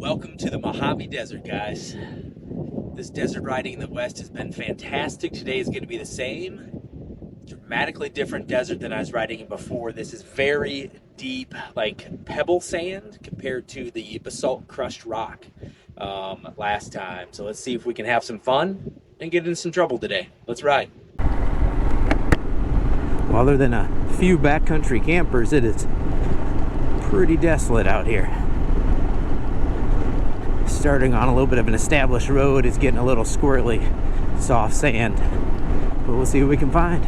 Welcome to the Mojave Desert, guys. This desert riding in the West has been fantastic. Today is going to be the same. Dramatically different desert than I was riding in before. This is very deep, like pebble sand compared to the basalt crushed rock last time. So let's see if we can have some fun and get in some trouble today. Let's ride. Well, other than a few backcountry campers, it is pretty desolate out here. Starting on a little bit of an established road, it's getting a little squirrely, soft sand, but we'll see what we can find.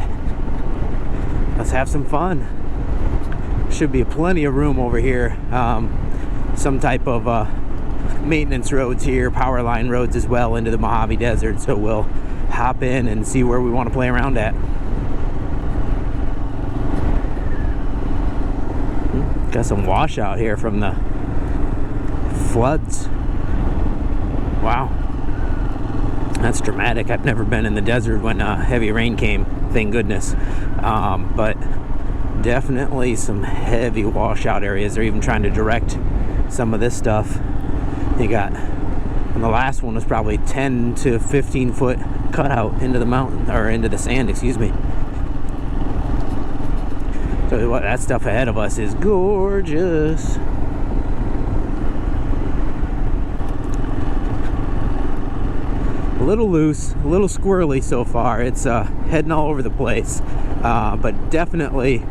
Let's have some fun. Should be plenty of room over here. Some type of maintenance roads here, power line roads as well into the Mojave Desert, so we'll hop in and see where we want to play around at. Got some washout here from the floods. Wow, that's dramatic. I've never been in the desert when heavy rain came, thank goodness. But definitely some heavy washout areas. They're even trying to direct some of this stuff. You got, and the last one was probably 10 to 15 foot cutout into the mountain, or into the sand, excuse me. So what, that stuff ahead of us is gorgeous. A little loose, a little squirrely so far. It's heading all over the place, but definitely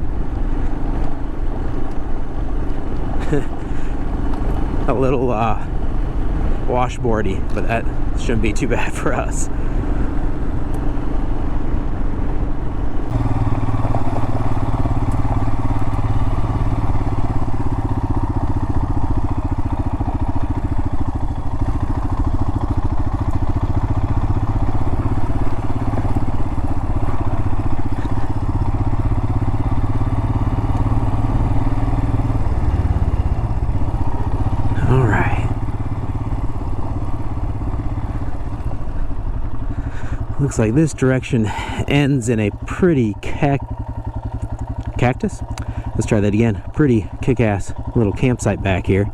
a little washboardy, but that shouldn't be too bad for us. Looks like this direction ends in a pretty cactus. Let's try that again. Pretty kick-ass little campsite back here.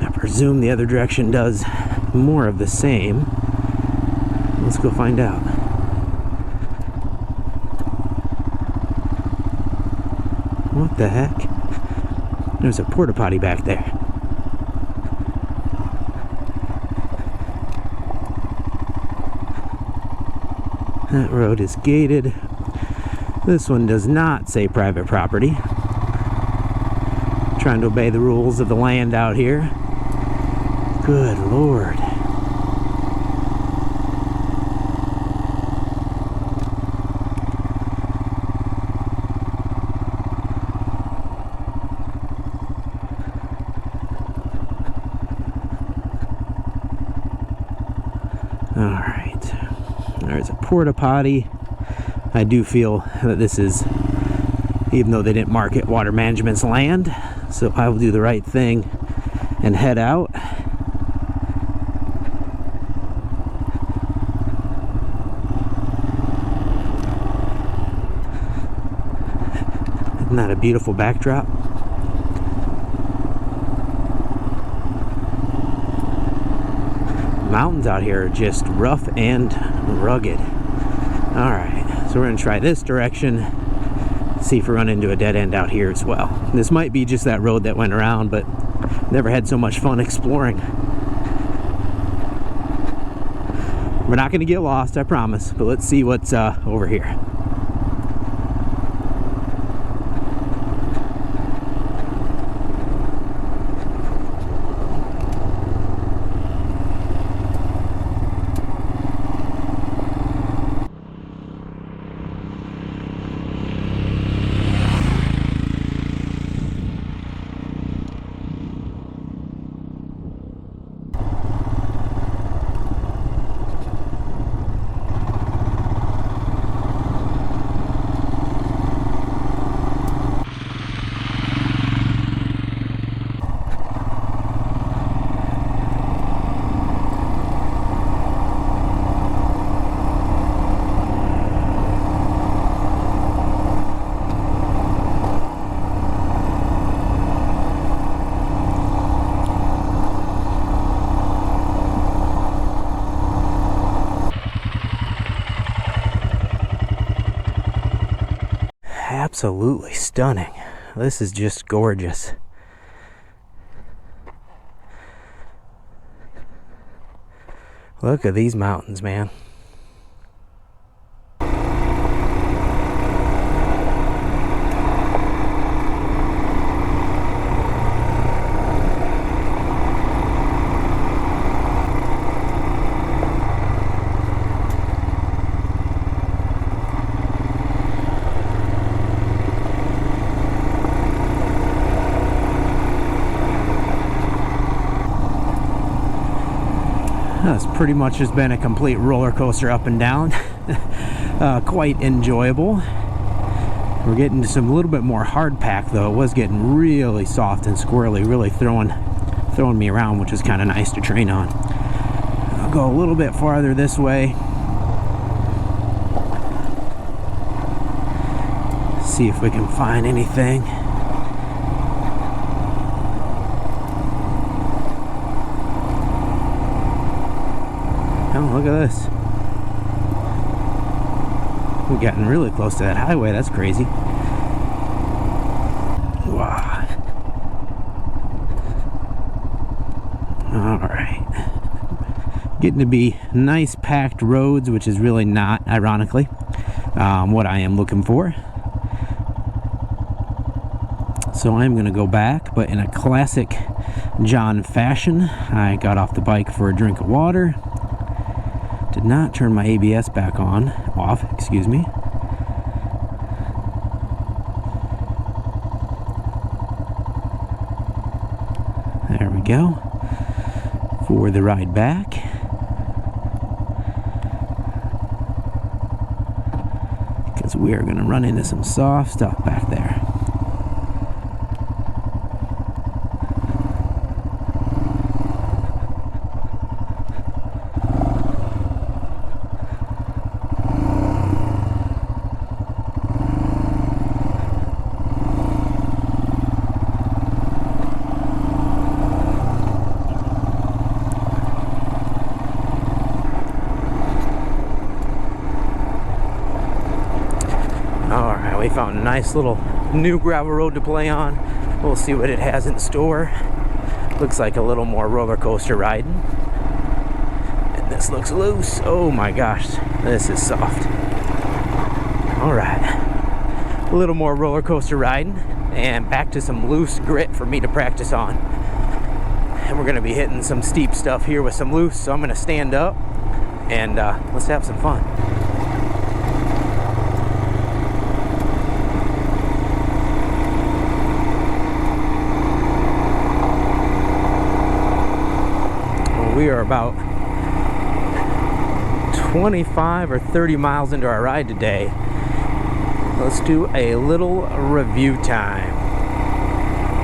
I presume the other direction does more of the same. Let's go find out. What the heck? There's a porta potty back there. That road is gated. This one does not say private property. Trying to obey the rules of the land out here. Good Lord. Alright, there's a porta potty. I do feel that this is, even though they didn't mark it, Water Management's land, so I will do the right thing and head out. Isn't that a beautiful backdrop? Mountains out here are just rough and rugged. Alright, so we're going to try this direction, see if we run into a dead end out here as well. This might be just that road that went around, but never had so much fun exploring. We're not going to get lost, I promise, but let's see what's over here. absolutely stunning. This is just gorgeous. Look at these mountains, man. It's pretty much just been a complete roller coaster up and down. Quite enjoyable. We're getting to some little bit more hard pack though. It was getting really soft and squirrely, really throwing me around, which is kind of nice to train on. I'll go a little bit farther this way. See if we can find anything. Oh, look at this. We've gotten really close to that highway. That's crazy. Wow. Alright. Getting to be nice packed roads, which is really not, ironically, what I am looking for. So I'm going to go back, but in a classic John fashion. I got off the bike for a drink of water. Did not turn my ABS back off, excuse me. There we go. For the ride back. Because we are going to run into some soft stuff back there. We found a nice little new gravel road to play on. We'll see what it has in store. Looks like a little more roller coaster riding. And this looks loose. Oh my gosh, this is soft. Alright, a little more roller coaster riding and back to some loose grit for me to practice on. And we're going to be hitting some steep stuff here with some loose, so I'm going to stand up and let's have some fun. We are about 25 or 30 miles into our ride today. Let's do a little review time.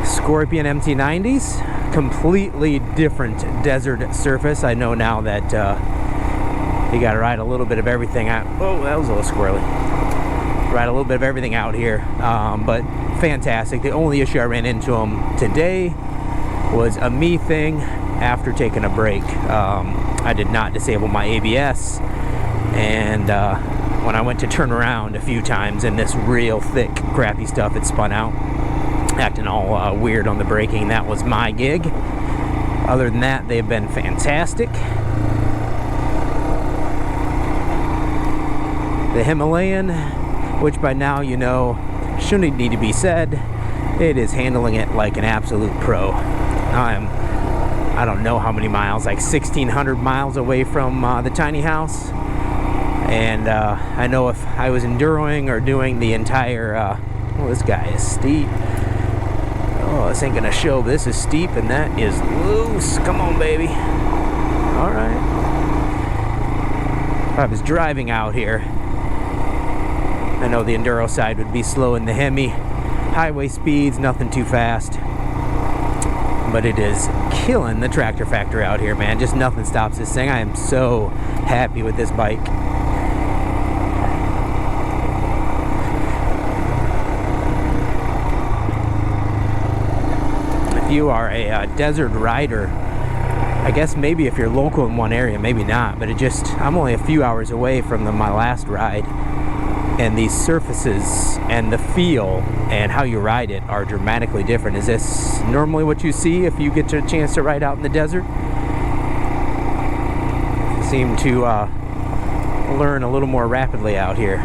Scorpion MT90s, completely different desert surface. I know now that you gotta ride a little bit of everything out. Oh, that was a little squirrely. Ride a little bit of everything out here, but fantastic. The only issue I ran into them today was a me thing. After taking a break, I did not disable my ABS, and when I went to turn around a few times in this real thick crappy stuff, it spun out, acting all weird on the braking. That was my gig. Other than that, they've been fantastic. The Himalayan, which by now you know shouldn't need to be said, it is handling it like an absolute pro. I don't know how many miles, like 1,600 miles away from the tiny house. And I know if I was enduroing or doing the entire, oh, this guy is steep. Oh, this ain't gonna show, but this is steep and that is loose. Come on, baby. All right. If I was driving out here, I know the enduro side would be slow in the Hemi. Highway speeds, nothing too fast. But it is killing the tractor factor out here, man. Just nothing stops this thing. I am so happy with this bike. If you are a desert rider, I guess maybe if you're local in one area, maybe not, but I'm only a few hours away from my last ride. and these surfaces and the feel and how you ride it are dramatically different. Is this normally what you see if you get a chance to ride out in the desert? You seem to learn a little more rapidly out here.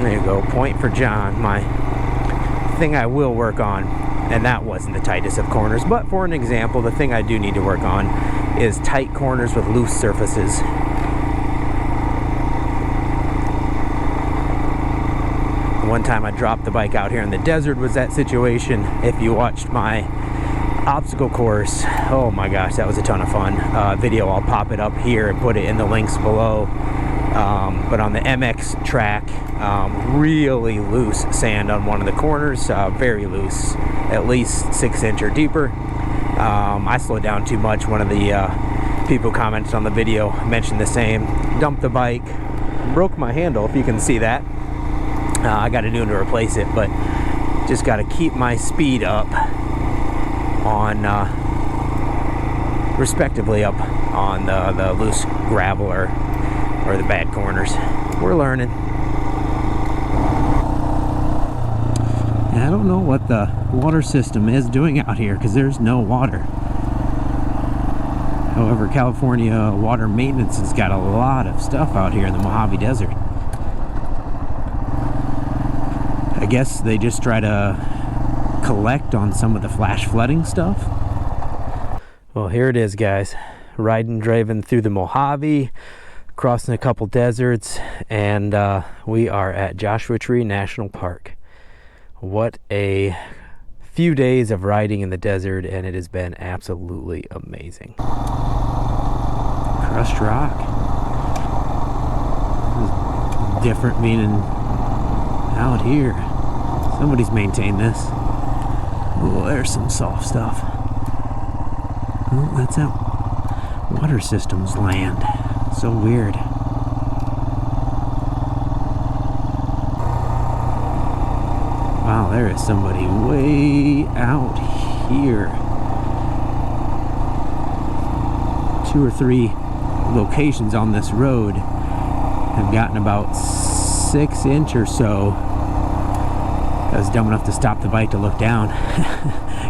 There you go, point for John. My thing I will work on, and that wasn't the tightest of corners, but for an example, the thing I do need to work on is tight corners with loose surfaces. One time I dropped the bike out here in the desert was that situation. If you watched my obstacle course, oh my gosh, that was a ton of fun. Video, I'll pop it up here and put it in the links below. But on the MX track, really loose sand on one of the corners, very loose, at least 6 inch or deeper. I slowed down too much. One of the people commented on the video mentioned the same. Dumped the bike, broke my handle, if you can see that. I got a new one to replace it, but just got to keep my speed up on, respectively up on the loose gravel or the bad corners. We're learning. And I don't know what the water system is doing out here because there's no water. However, California water maintenance has got a lot of stuff out here in the Mojave Desert. I guess they just try to collect on some of the flash flooding stuff. Well, here it is, guys. Riding, driving through the Mojave, crossing a couple deserts, and we are at Joshua Tree National Park. What a few days of riding in the desert, and it has been absolutely amazing. Crushed rock. This is different meaning out here. Somebody's maintained this. Oh, there's some soft stuff. Oh, that's out. Water systems land. So weird. Wow, there is somebody way out here. 2 or 3 locations on this road have gotten about 6 inch or so. I was dumb enough to stop the bike to look down.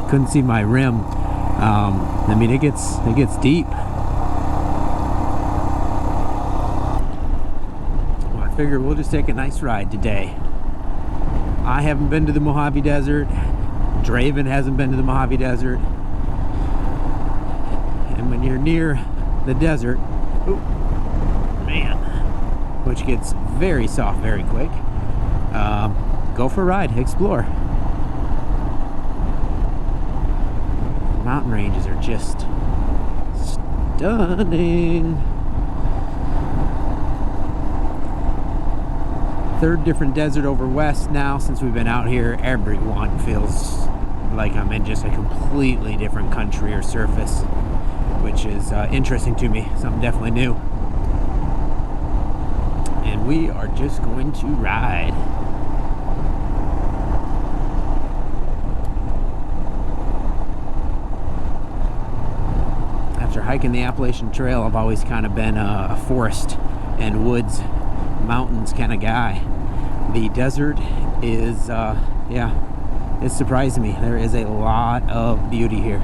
Couldn't see my rim. I mean, it gets deep. Well, I figure we'll just take a nice ride today. I haven't been to the Mojave Desert. Draven hasn't been to the Mojave Desert. And when you're near the desert, ooh, man, which gets very soft very quick, go for a ride, explore. Mountain ranges are just stunning. 3rd different desert over west now since we've been out here. Everyone feels like I'm in just a completely different country or surface, which is interesting to me. Something definitely new. And we are just going to ride. After hiking the Appalachian Trail, I've always kind of been a forest and woods, mountains kind of guy. The desert is, yeah, it's surprising me. There is a lot of beauty here.